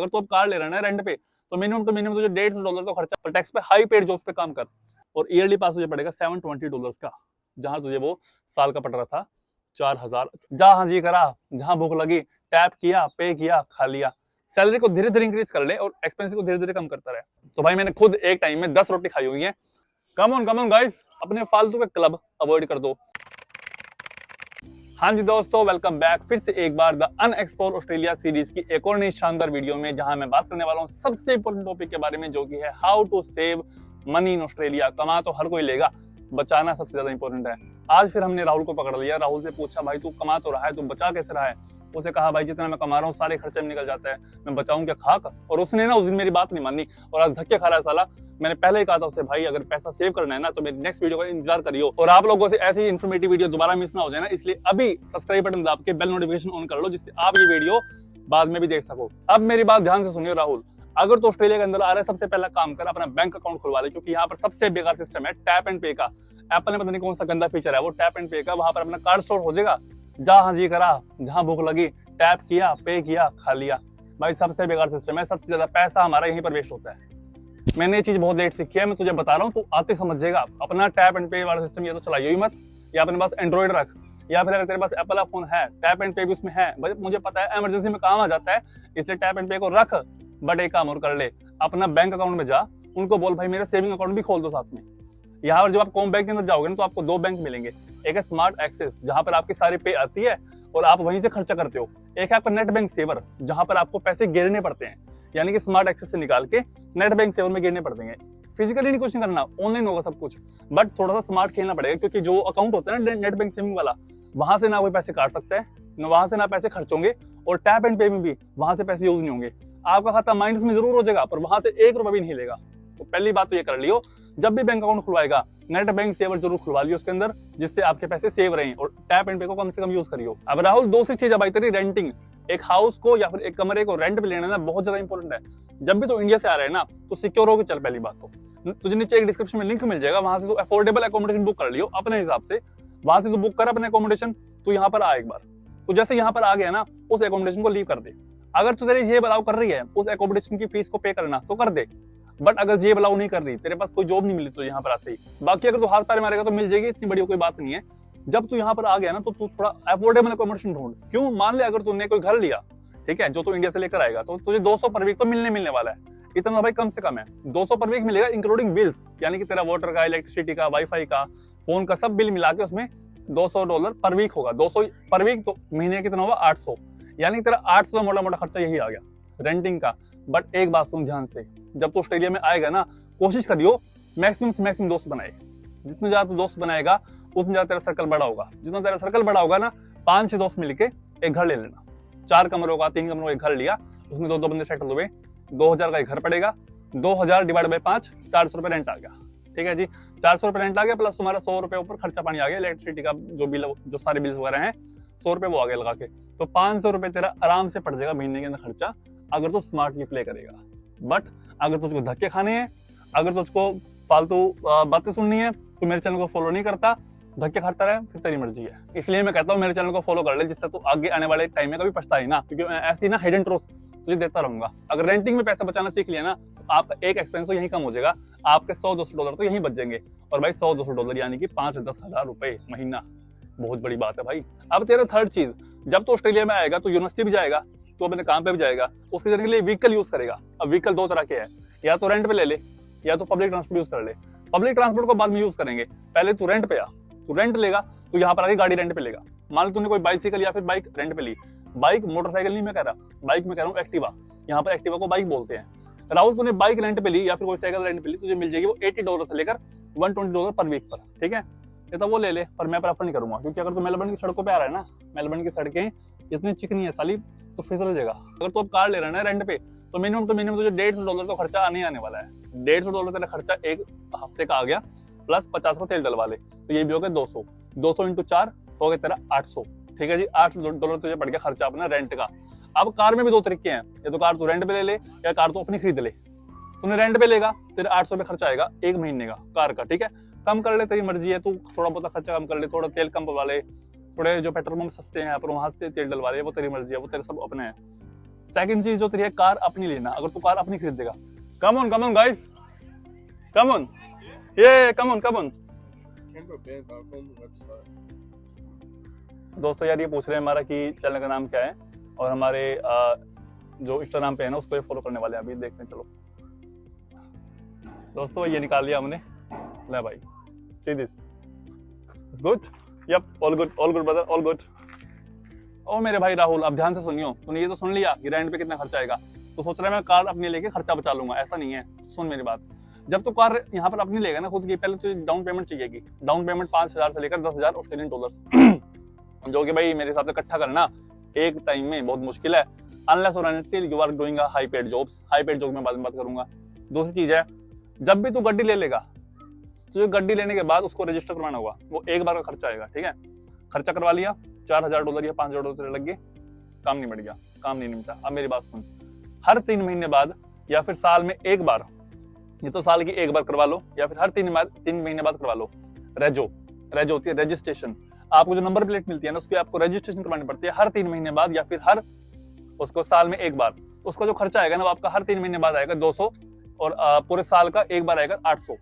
अगर तो अब कार ले रहा है ना रेंट पे, तो मिनिमम तुझे $150 तो खर्चा टैक्स पे, हाई पेड जॉब पे काम कर, और ईयरली पास तुझे पड़ेगा $720 का, जहां तुझे वो साल का पड़ रहा था 4000। जहां जी करा, जहां भूख लगी टैप किया, पे किया, खा लिया। सैलरी को धीरे धीरे इंक्रीज कर ले और एक्सपेंस को धीरे धीरे कम करता रहे। तो भाई मैंने खुद एक टाइम में 10 रोटी खाई हुई है। कम ऑन गाइस, अपने फालतू के क्लब अवॉइड कर दो। हाँ जी दोस्तों, वेलकम बैक फिर से एक बार द अनएक्सप्लोर्ड ऑस्ट्रेलिया सीरीज की एक और नई शानदार वीडियो में, जहां मैं बात करने वाला हूं सबसे इंपॉर्टेंट टॉपिक के बारे में, जो कि है how to save money in Australia. कमा तो हर कोई लेगा, बचाना सबसे ज्यादा इंपॉर्टेंट है। आज फिर हमने राहुल को पकड़ लिया। राहुल से पूछा, भाई तू कमा तो रहा है, तू बचा कैसे रहा है? उसे कहा, भाई जितना मैं कमा रहा हूँ सारे खर्चे में निकल जाता है, मैं बचाऊं क्या खाक? और उसने ना उस दिन मेरी बात नहीं मानी और आज धक्के खा रहा है साला। मैंने पहले ही कहा था उसे, भाई अगर पैसा सेव करना है ना तो मेरी नेक्स्ट वीडियो का इंतजार करियो। और आप लोगों से ऐसी इन्फॉर्मेटिव वीडियो दोबारा मिस ना हो जाए ना, इसलिए अभी सब्सक्राइब बटन दबा के बेल नोटिफिकेशन ऑन कर लो, जिससे आप ये वीडियो बाद में भी देख सको। अब मेरी बात ध्यान से सुनियो राहुल, अगर तो ऑस्ट्रेलिया के अंदर आ रहा है, सबसे पहला काम कर अपना बैंक अकाउंट खुलवा ले, क्योंकि यहाँ पर सबसे बेकार सिस्टम है टैप एंड पे का। एप्पल ने पता नहीं कौन सा गंदा फीचर है वो टैप एंड पे का। वहां पर अपना कार्ड स्टोर हो जाएगा, जहां जी करा, जहां भूख लगी टैप किया, पे किया, खा लिया। भाई सबसे बेकार सिस्टम है, सबसे ज्यादा पैसा हमारा यहीं पर वेस्ट होता है। मैंने ये चीज बहुत लेट सीखी है, मैं तुझे बता रहा हूँ, तू आते समझ जाएगा। अपना टैप एंड पे वाला सिस्टम या तो चलाइयो ही मत, या अपने पास एंड्रॉइड रख, या फिर अगर तेरे पास एप्पल का फोन है टैप एंड पे भी उसमें है। मुझे पता है इमरजेंसी में काम आ जाता है, इसलिए टैप एंड पे को रख। बट एक काम और कर ले, अपना बैंक अकाउंट में जा, उनको बोल भाई मेरा सेविंग अकाउंट भी खोल दो साथ में। यहाँ पर जब आप कॉम बैंक के अंदर जाओगे ना, तो आपको दो बैंक मिलेंगे। एक है स्मार्ट एक्सेस, जहां पर आपकी सारी पे आती है और आप वहीं से खर्चा करते हो। एक है आपका नेट बैंक सेवर, जहां पर आपको पैसे गिरने पड़ते हैं, यानी कि स्मार्ट एक्सेस से निकाल के नेट बैंक सेवर में गिरने पड़ते हैं। फिजिकली नहीं कुछ नहीं करना, ऑनलाइन होगा सब कुछ, बट थोड़ा सा स्मार्ट खेलना पड़ेगा, क्योंकि जो अकाउंट होता है ना नेट बैंक सेविंग वाला, वहां से ना कोई पैसे काट सकता है, न वहां से ना पैसे खर्च होंगे, और टैप एंड पे में भी वहां से पैसे यूज नहीं होंगे। आपका खाता माइनस में जरूर हो जाएगा, पर वहां से ₹1 भी नहीं लेगा। तो पहली बात तो ये कर लियो, जब भी बैंक अकाउंट खुलवाएगा नेट बैंक सेवर जरूर खुलवा लियो उसके अंदर, जिससे आपके पैसे सेव रहें, और टैप एंड पे को कम से कम यूज करियो। अब राहुल दूसरी चीज है भाई तेरी रेंटिंग। एक हाउस को या फिर एक कमरे को रेंट पे लेना ना बहुत ज्यादा इंपॉर्टेंट है। जब भी तो इंडिया से आ रहे हैं ना, तो सिक्योर होकर चल। पहली बात तो तुझे नीचे एक डिस्क्रिप्शन में लिंक मिल जाएगा, वहां से तू अफोर्डेबल अकोमोडेशन बुक कर लियो अपने हिसाब से। वहां से तू बुक कर अपने अकोमोडेशन, तू यहाँ पर आ एक बार, तो जैसे यहाँ पर आ गया ना, उस अकोमोडेशन को लीव कर दे। अगर तू तेरी जेब अलाउ कर रही है उस अकोमोडेशन की फीस को पे करना, तो कर दे। बट अगर जेब अलाउ नहीं कर रही, तेरे पास कोई जॉब नहीं मिली तो यहाँ पर आते ही, बाकी अगर तू हाथ पैर मारेगा तो मिल जाएगी, इतनी बड़ी कोई बात नहीं है। जब तू यहाँ पर आ गया ना, तो तू थोड़ा अफोर्डेबल अकोमोडेशन ढूंढ। क्यों? मान ले अगर तूने कोई घर लिया, ठीक है, जो तू इंडिया से लेकर आएगा, तो तुझे 200 पर वीक तो मिलने वाला है। इतना भाई कम से कम है, 200 पर वीक मिलेगा, इंक्लूडिंग बिल्स, यानी कि तेरा वाटर का, इलेक्ट्रिसिटी का, वाईफाई का, फोन का, सब बिल मिला के उसमें $200 पर वीक होगा। 200 पर वीक तो महीने कितना होगा? 800, यानी तेरा 800 मोटा मोटा खर्चा यही आ गया रेंटिंग का। बट एक बात सुन ध्यान से, जब तो ऑस्ट्रेलिया में आएगा ना, कोशिश करियो मैक्सिमम से मैक्सिमम दोस्त बनाए। जितने ज्यादा तू दोस्त बनाएगा उतना ज्यादा तेरा सर्कल बड़ा होगा। जितना तेरा सर्कल बड़ा होगा ना, 5-6 दोस्त मिलके एक घर ले लेना। 4 कमरों का, 3 कमरों का एक घर लिया, उसमें 2-2 बंदे सेटल हुए, 2000 का एक घर पड़ेगा। 2000 डिवाइड बाय 5, 400 रुपए रेंट आ गया। ठीक है जी, 400 रुपए रेंट आ गया, प्लस तुम्हारा 100 रुपए ऊपर खर्चा पानी आ गया, इलेक्ट्रिसिटी का जो बिल, जो सारे बिल्स वगैरह हैं, 100 रुपए वो आ गया लगा के। तो 500 रुपए तेरा आराम से पड़ जाएगा महीने के अंदर खर्चा, अगर तू स्मार्टली प्ले करेगा। बट अगर तुझको धक्के खाने हैं, अगर तुझको फालतू बातें सुननी है, तो मेरे चैनल को फॉलो नहीं करता, धक्के खाता रहे, फिर तेरी मर्जी है। इसलिए मैं कहता हूँ मेरे चैनल को फॉलो कर ले, जिससे तू आगे आने वाले टाइम में कभी पछताए ना, क्योंकि मैं ऐसी ना हिडन ट्रूथ तुझे देता रहूंगा। अगर रेंटिंग में पैसा बचाना सीख लिया ना, तो आपका एक एक्सपेंस तो यहीं कम हो जाएगा, आपके $100-200 तो यहीं बच जाएंगे। और भाई $100-200 यानी कि 5-10 हजार रुपए महीना, बहुत बड़ी बात है भाई। अब तेरा थर्ड चीज, जब तो ऑस्ट्रेलिया में आएगा तो यूनिवर्सिटी भी जाएगा, तो अपने काम पे भी जाएगा, उसके जाने के लिए व्हीकल यूज करेगा। अब व्हीकल 2 तरह के हैं, या तो रेंट पे ले ले, या तो पब्लिक ट्रांसपोर्ट यूज कर ले। पब्लिक ट्रांसपोर्ट को बाद में यूज करेंगे, पहले तू रेंट पे आ। तू रेंट लेगा तो यहाँ पर आगे गाड़ी रेंट पे लेगा। मान लो तूने कोई बाइसिकल या फिर बाइक रेंट पे ली, बाइक मोटरसाइकिल नहीं मैं कह रहा, बाइक में कह रहा हूँ एक्टिवा, यहाँ पर एक्टिवा को बाइक बोलते हैं। राहुल तूने बाइक रेंट पे ली या फिर कोई साइकिल रेंट पे ली, तुझे मिल जाएगी वो $80 से लेकर $120 पर वीक पर। ठीक है, ये तो वो ले ले, पर मैं प्रेफर नहीं करूंगा, क्योंकि अगर तू मेलबर्न की सड़कों पे आ रहा है ना, मेलबर्न की सड़कें इतनी चिकनी है साली, तो फिसल जाएगा। अगर तू अब कार ले रहा है ना रेंट पे, तो मिनिमम तुझे $150 तो खर्चा आने वाला है। $150 तेरा खर्चा एक हफ्ते का आ गया, प्लस 50 का तेल डलवा ले, तो ये भी हो गया 200। 200 × 4 हो गया तेरा 800। ठीक है जी, $800 तुझे पड़ गया खर्चा अपना रेंट का। अब कार में भी 2 तरीके हैं, या तो कार तू रेंट पे ले ले, या कार तू अपनी खरीद ले। तूने रेंट पे लेगा, तेरे 800 पे खर्चा आएगा एक महीने का कार का। ठीक है, कम कर ले, तेरी मर्जी है, तू थोड़ा बहुत खर्चा कम कर ले, थोड़ा तेल कम डलवा ले, थोड़े जो पेट्रोल पंप सस्ते हैं पर वहां से तेल डलवा ले, वो तेरी मर्जी है, वो तेरे सब अपने हैं। सेकंड चीज जो तेरी है कार अपनी लेना, अगर तू कार अपनी खरीदेगा। Come on guys, come on, ये कम ऑन। दोस्तों यार ये पूछ रहे हैं हमारा कि चैनल का नाम क्या है, और हमारे जो इंस्टाग्राम पे है ना उसको ये फॉलो करने वाले हैं, अभी देखते हैं। चलो दोस्तों ये निकाल लिया हमने, ले भाई see this, good, yup all good brother, all good. ओ मेरे भाई राहुल, अब ध्यान से सुनियो, तूने ये तो सुन लिया कि रेंट पे कितना खर्चा आएगा, तो सोच रहा है मैं कार अपनी लेके खर्चा बचा लूंगा, ऐसा नहीं है। सुन मेरी बात, जब तो कार यहाँ पर अपनी लेगा ना खुद की, पहले तो डाउन पेमेंट चाहिएगी। डाउन पेमेंट 5,000 से लेकर 10,000 ऑस्ट्रेलियन डॉलर्स जो कि भाई मेरे हिसाब से इकट्ठा करना एक टाइम में बहुत मुश्किल है, अनलेस और until you are doing high paid jobs. High paid job में बाद में बात करूंगा। दूसरी चीज है, जब भी तू गड्डी ले लेगा तो गड्डी लेने के बाद उसको रजिस्टर करवाना होगा, वो एक बार का खर्चा आएगा, ठीक है। खर्चा करवा लिया, $4,000 या $5,000 लग गए, काम नहीं बढ़ गया, काम नहीं निपटा। अब मेरी बात सुन, हर 3 महीने बाद या फिर साल में एक बार, ये तो साल की एक बार करवा लो, या फिर हर 3 महीने बाद करवा लो। रेजो होती है रजिस्ट्रेशन, आपको जो नंबर प्लेट मिलती है ना उसकी आपको रजिस्ट्रेशन करवानी पड़ती है हर 3 महीने बाद, या फिर हर उसको साल में एक बार। उसका जो खर्चा आएगा ना वो आपका हर 3 महीने बाद आएगा 200, और पूरे साल का एक बार आएगा 800।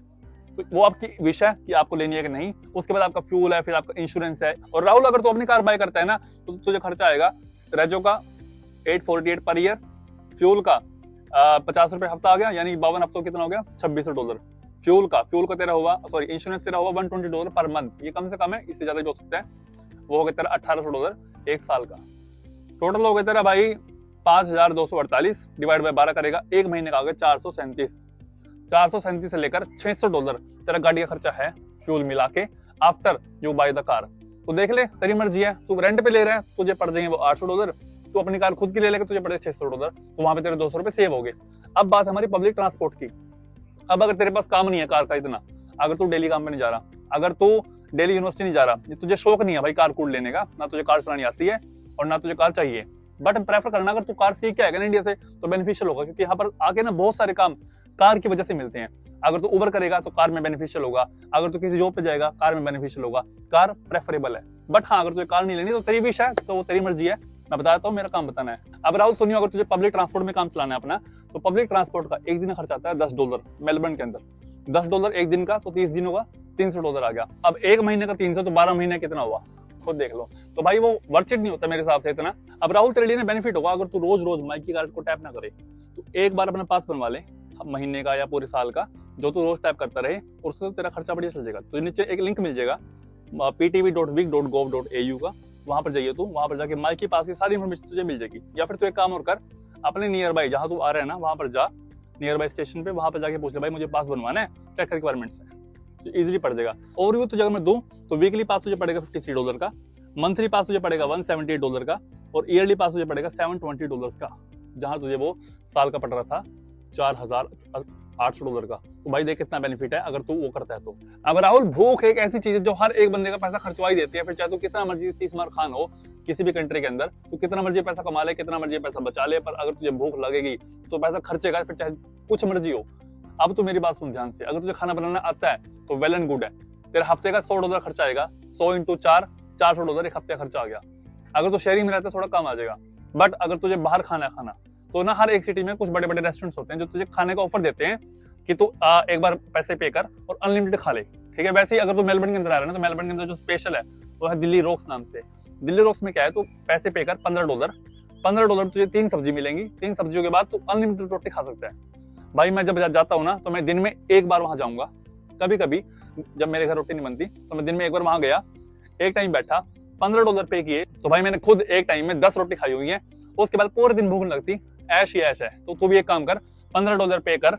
तो वो आपकी विषय है कि आपको लेनी है कि नहीं। उसके बाद आपका फ्यूल है, फिर आपका इंश्योरेंस है। और राहुल अगर तू अपनी कार बाय करता है ना तो तुझे खर्चा आएगा रेजो का 848 पर ईयर, फ्यूल का 50 रुपए हफ्ता आ गया, यानी 52 हफ्तों कितना हो गया, $2600। फ्यूल का तेरा हुआ, सॉरी इंश्योरेंस तेरा हुआ $120 पर मंथ, ये कम से कम है, इससे ज्यादा भी हो सकता है। वो हो गया तेरा $1800 एक साल का। टोटल हो गया तेरा भाई 5,248 डिवाइड बाय 12 करेगा, एक महीने का हो गया 437 से लेकर $600 तेरा गाड़ी का खर्चा है फ्यूल मिला के, after you by the car. तो देख ले, तेरी मर्जी है, तू रेंट पे ले रहा है तुझे पड़ जाएंगे वो $800, तू अपनी कार खुद की ले लेगा तुझे पड़ेगा $600, तो वहां पे तेरे $200 सेव हो गए। अब बात हमारी पब्लिक ट्रांसपोर्ट की। अब अगर तेरे पास काम नहीं है कार का इतना, अगर तू डेली काम पे नहीं जा रहा, अगर तू डेली यूनिवर्सिटी नहीं जा रहा, तुझे शौक नहीं है भाई कार कूड़ लेने का, ना तुझे कार चलानी आती है और ना तुझे कार चाहिए, बट प्रेफर करना अगर तू कार सीख के आएगा ना इंडिया से तो बेनिफिशियल होगा, क्योंकि यहाँ पर आके ना बहुत सारे काम कार की वजह से मिलते हैं। अगर तू उबर करेगा तो कार में बेनिफिशियल होगा, अगर तू किसी जॉब पे जाएगा कार में बेनिफिशियल होगा, कार प्रेफरेबल है। बट हाँ, अगर तुझे कार नहीं लेनी तो तेरी विषय है, तो वो तेरी मर्जी है, मैं बताता हूँ, मेरा काम बताना है। अब राहुल सुनियो, अगर तुझे पब्लिक ट्रांसपोर्ट में काम चलाना है अपना, तो पब्लिक ट्रांसपोर्ट का एक दिन खर्चा आता है $10 मेलबर्न के अंदर, $10 एक दिन का, तो 30 दिन होगा $300 आ गया। अब एक महीने का 300, तो 12 महीने कितना हुआ खुद देख लो। तो भाई वो वर्थ इट नहीं होता मेरे हिसाब से इतना। अब राहुल तेरे लिए ना बेनिफिट होगा, अगर तू रोज रोज माइक की कार्ड को टैप ना करे, तो एक बार अपना पास बनवा ले महीने का या पूरे साल का, जो तू रोज टैप करता रहे, और उससे तेरा खर्चा बढ़िया चल जाएगा। तो नीचे एक लिंक मिल जाएगा ptv.vic.gov.au का, वहां पर जाइए, तू वहां पर जाके माइक के पास की सारी इन्फॉर्मेशन तुझे मिल जाएगी। या फिर तू एक काम और कर, अपने नियर बाई जहां तू आ रहा है ना वहां पर जा, नियर बाई स्टेशन पे, वहां पर जाके पूछ ले भाई मुझे पास बनवाना है, क्या क्या रिक्वायरमेंट्स है, तो इजीली पड़ जाएगा। ओवरव्यू तुझे अगर मैं दूं तो वीकली पास तुझे पड़ेगा $53 का, मंथली पास तुझे पड़ेगा $178 का, और ईयरली पास तुझे पड़ेगा $720 का, जहां तुझे वो साल का पड़ रहा था $4,800 का। तो भाई देख कितना बेनिफिट है अगर तू वो करता है तो। अब राहुल भूख एक ऐसी चीज है जो हर एक बंदे का पैसा खर्चवा ही देती है, फिर चाहे तू कितना मर्जी 30 मार खान हो किसी भी कंट्री के अंदर, तू कितना मर्जी पैसा कमा ले, कितना मर्जी पैसा बचा ले, पर अगर तुझे भूख लगेगी तो पैसा खर्चेगा, फिर चाहे कुछ मर्जी हो। अब तू मेरी बात सुन ध्यान से, अगर तुझे खाना बनाना आता है तो वेल एंड गुड है, तेरे हफ्ते का $100 खर्चा आएगा, 100 × 4 $400 एक हफ्ते का खर्चा आ गया। अगर तू शहरी में रहता है थोड़ा कम आ जाएगा, बट अगर तुझे बाहर खाना तो ना हर एक सिटी में कुछ बड़े बड़े रेस्टोरेंट्स होते हैं जो तुझे खाने का ऑफर देते हैं कि तू एक बार पैसे पे कर और अनलिमिटेड खा ले, ठीक है। वैसे ही अगर तू मेलबर्न के अंदर आ रहा है ना, तो मेलबर्न के अंदर जो स्पेशल है वो है दिल्ली रोक्स नाम से। दिल्ली रोक्स में क्या है, तू पैसे पे कर $15 तुझे 3 सब्जी मिलेंगी, 3 सब्जियों के बाद तू अनलिमिटेड रोटी खा सकता है। भाई मैं जब जाता हूँ ना तो मैं दिन में एक बार वहां जाऊंगा, कभी कभी जब मेरे घर रोटी नहीं बनती तो मैं दिन में एक बार वहां गया, एक टाइम बैठा, $15 पे किए, तो भाई मैंने खुद एक टाइम में 10 रोटी खाई हुई है। उसके बाद पूरे दिन भूख नहीं लगती, ऐश ही ऐश है। तो तू भी एक काम कर, $15 पे कर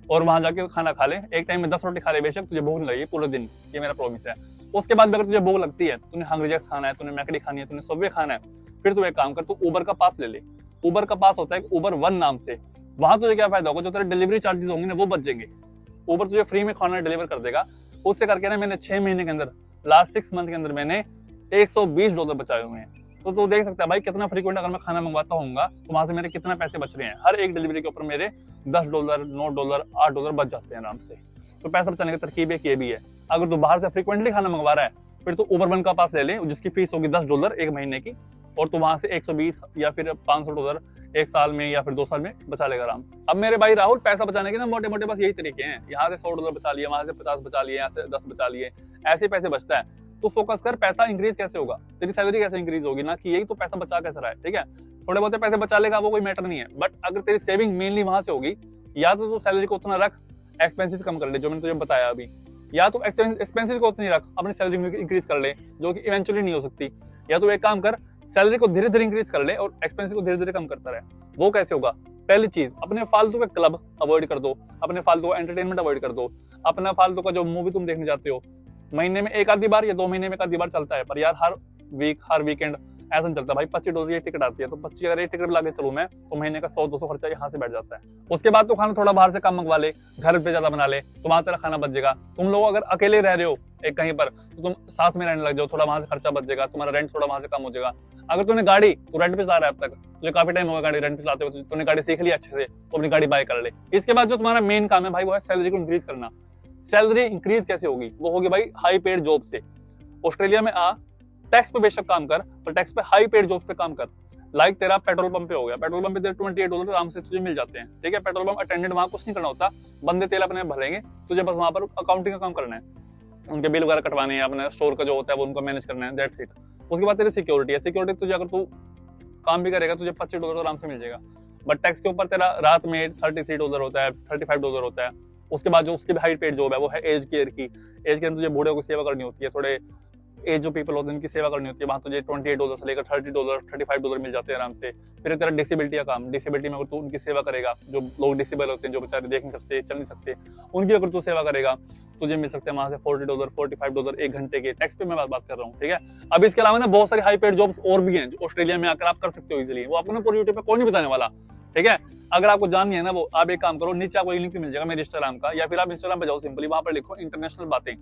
और वहां जाके खाना खा ले, एक टाइम में 10 रोटी खा ले, बेशक तुझे भूख नहीं लगेगी पूरे दिन, ये मेरा प्रॉमिस है। उसके बाद अगर तुझे भूख लगती है, तूने हंग्री जैक्स खाना है, तूने मैकडी खानी है, तूने सबवे खाना है, फिर तू एक काम कर, तू उबर का पास ले ले। उबर का पास होता है उबर वन नाम से, वहां तुझे क्या फायदा होगा, जो तेरे डिलीवरी चार्जेस होंगे ना वो बच जाएंगे। उबर तुझे फ्री में खाना डिलीवर कर देगा। उससे करके ना मैंने 6 महीने के अंदर, लास्ट 6 मंथ के अंदर मैंने $120 बचाए हुए हैं। तो तू देख सकता है भाई कितना फ्रीक्वेंट अगर मैं खाना मंगवाता हूँ तो वहां से मेरे कितना पैसे बच रहे हैं। हर एक डिलीवरी के ऊपर मेरे $10, $9, $8 बच जाते हैं आराम से। तो पैसा बचाने की तरकीब एक ये भी है। अगर तू बाहर से फ्रीक्वेंटली खाना मंगवा रहा है, फिर तो उबर वन का पास ले ले, जिसकी फीस होगी $10 एक महीने की, और तू वहां से 120 या फिर $500 एक साल में या फिर 2 साल में बचा लेगा आराम से। अब मेरे भाई राहुल, पैसा बचाने के ना मोटे मोटे बस यही तरीके हैं, यहाँ से $100 बचा लिया, वहां से 50 बचा लिए, यहाँ से 10 बचा लिए, ऐसे पैसे बचता है। तू फोकस कर पैसा इंक्रीज कैसे होगा, तेरी सैलरी कैसे इंक्रीज होगी, ना कि यही तो पैसा बचा कैसे रहा है। ठीक है, थोड़े बहुत पैसे बचा लेगा वो कोई मैटर नहीं है, बट अगर तेरी सेविंग मेनली वहां से होगी, या तो तू सैलरी को उतना रख, एक्सपेंसेस कम कर ले जो मैंने तुझे बताया अभी, या तो एक्सपेंसेस को उतनी रख, अपनी सैलरी इंक्रीज कर ले जो कि इवेंचुअली नहीं हो सकती, या तो एक काम कर सैलरी को धीरे धीरे इंक्रीज कर ले और एक्सपेंसेस को धीरे धीरे कम करता रहे। वो कैसे होगा? पहली चीज, अपने फालतू के क्लब अवॉइड कर दो, अपने फालतू का एंटरटेनमेंट अवॉइड कर दो, अपना फालतू का जो मूवी तुम देखने जाते हो महीने में एक आधी बार या 2 महीने में एक आधी बार चलता है, पर यार हर वीक हर वीकेंड ऐसा नहीं चलता भाई। $25 की टिकट आती है, तो 25 अगर एक टिकट लाके चलूं मैं तो महीने का 100-200 खर्चा यहाँ से बैठ जाता है। उसके बाद तो खाना थोड़ा बाहर से कम मंगवा ले, घर पे ज्यादा बना ले, तुम्हारा तेरा खाना बच जाएगा। तुम लोग अगर अकेले रह रहे हो एक कहीं पर, तो तुम साथ में रहने लग जाओ, थोड़ा वहां से खर्चा बच जाएगा, तुम्हारा रेंट थोड़ा वहां से कम हो जाएगा। अगर तूने गाड़ी, तू रेंट पे चला रहा है अब तक, तुझे काफी टाइम होगा गाड़ी रेंट पे चलाते हुए, तूने गाड़ी सीख ली अच्छे से, तो अपनी गाड़ी बाय कर ले। इसके बाद जो तुम्हारा मेन काम है भाई वो है सैलरी को इंक्रीज करना। सैलरी इंक्रीज कैसे होगी? वो होगी भाई हाई पेड जॉब से। ऑस्ट्रेलिया में आ, टैक्स पे बेशक काम कर, पर टैक्स पे हाई पेड जॉब्स पे काम कर। लाइक तेरा पेट्रोल पंप पे हो गया, पेट्रोल पंप पे तेरे $28 आराम से तुझे मिल जाते हैं। ठीक है, पेट्रोल पंप अटेंडेंट वहां कुछ नहीं करना होता, बंदे तेल अपने भरेंगे, तुझे बस वहां पर अकाउंटिंग का काम करना है, उनके बिल वगैरह कटवाने हैं, अपने स्टोर का जो होता है वो उनको मैनेज करना है, दैट्स इट। उसके बाद तेरी सिक्योरिटी है, सिक्योरिटी तुझे अगर तू काम भी करेगा तुझे $25 आराम से मिल जाएगा। बट टैक्स के ऊपर तेरा रात में $33 होता है, $35 होता है। उसके बाद जो उसकी हाई पेड जॉब है वो है एज केयर की। एज केयर में तुझे बूढ़े को सेवा करनी होती है, थोड़े एज जो पीपल होते हैं उनकी सेवा करनी होती है, वहां तुझे $28 से लेकर $30 $35 मिल जाते हैं आराम से। फिर तेरा डिसेबिलिटी का काम, डिसेबिलिटी में अगर तू उनकी सेवा करेगा, जो लोग डिसेबल होते हैं, जो बेचारे देख नहीं सकते, चल नहीं सकते, उनकी अगर तू सेवा करेगा तुझे मिल सकते हैं वहां से $40 $45 एक घंटे के। टैक्स पे मैं बात कर रहा हूँ। ठीक है, अब इसके अलावा ना बहुत सारी हाई पेड जॉब्स और भी हैं जो ऑस्ट्रेलिया में आकर आप कर सकते हो इजीली, वो आपको ना पूरी यूट्यूब पे कोई नहीं बताने वाला। ठीक है, अगर आपको जाननी है ना वो, आप एक काम करो, नीचे आपको लिंक मिल जाएगा मेरे इंस्टाग्राम का, या फिर आप इंस्टाग्राम पे जाओ, सिंपली वहां पर लिखो इंटरनेशनल बातें,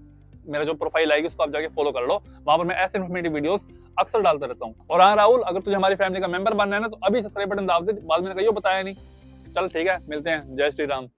मेरा जो प्रोफाइल आएगी उसको आप जाके फॉलो कर लो, वहां पर मैं ऐसे इन्फॉर्मेटिव वीडियोस अक्सर डालता रहता हूँ। और हाँ राहुल, अगर तुझे हमारी फैमिली का मेंबर बनना है ना तो अभी सब्सक्राइब बटन दाब दे, बाद में कहियो बताया नहीं। चल ठीक है, मिलते हैं, जय श्री राम।